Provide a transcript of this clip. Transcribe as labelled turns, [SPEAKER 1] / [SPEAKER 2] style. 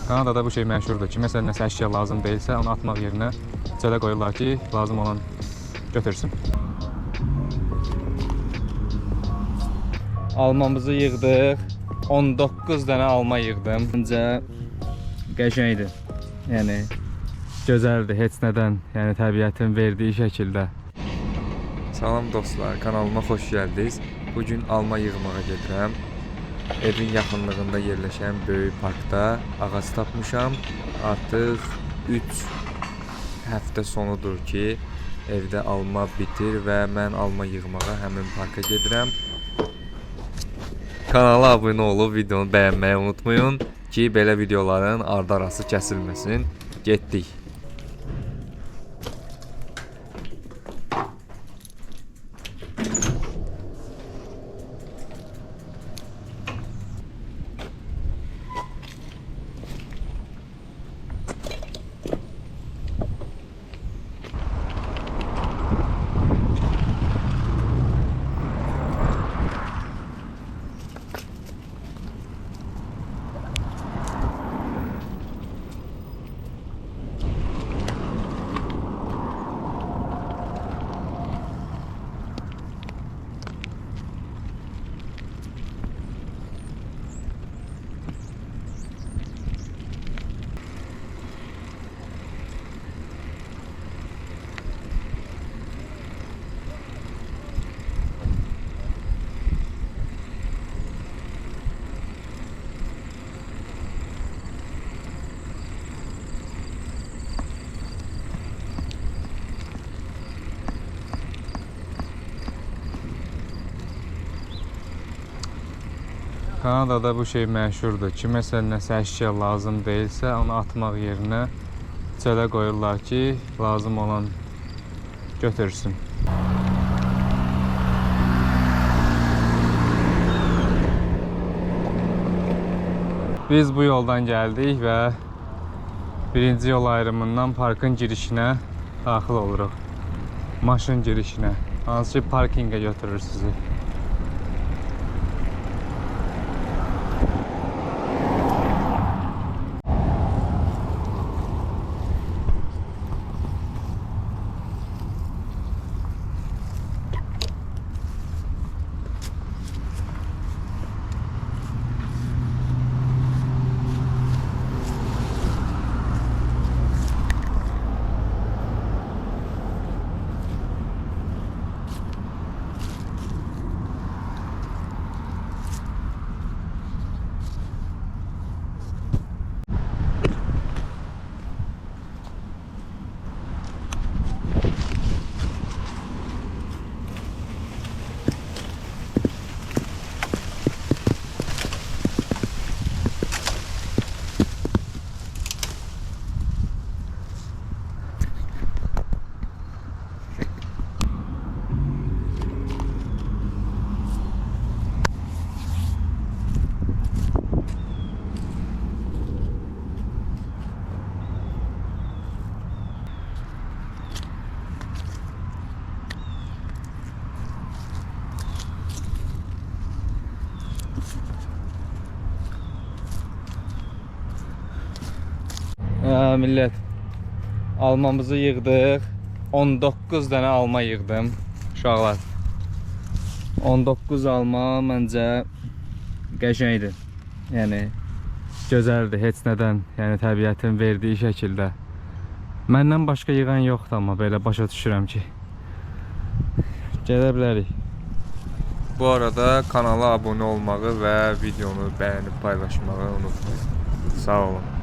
[SPEAKER 1] Kanadada bu şey məşhurdur ki, məsələn nəsə əşya lazım deyilsə, onu atmaq yerinə çölə qoyurlar ki, lazım olan götürsün. Almamızı yığdıq. 19 dənə alma yığdım. Məncə qəşəngdir. Yəni gözəldir, heç nədən, yəni təbiətin verdiyi şəkildə. Salam dostlar, kanalıma xoş gəldiniz. Bugün alma yığmağa gedirəm. Evin yaxınlığında yerləşən böyük parkda ağac tapmışam. Artıq 3 həftə sonudur ki, evdə alma bitir və mən alma yığmağa həmin parka gedirəm. Kanala abunə olub videonu bəyənməyi unutmayın ki, belə videoların ardı-arası kəsilməsin. Getdik. Kanadada bu şey məşhurdur ki, məsələn nəsə əşya lazım deyilsə, onu atmaq yerinə çölə qoyurlar ki, lazım olan götürsün. Biz bu yoldan gəldik və birinci yol ayrımından parkın girişinə daxil oluruq. Maşın girişinə, hansı ki parkingə götürür sizi. Millət, almamızı yığdıq. 19 dənə alma yığdım uşaqlar. 19 alma məncə qəşəngdir. Yəni gözəldir, heç nədən, yəni təbiətin verdiyi şəkildə. Məndən başqa yığan yoxdur, amma belə başa düşürəm ki, gedə bilərik. Bu arada kanala abunə olmağı və videonu bəyənib paylaşmağı unutmayın. Sağ olun.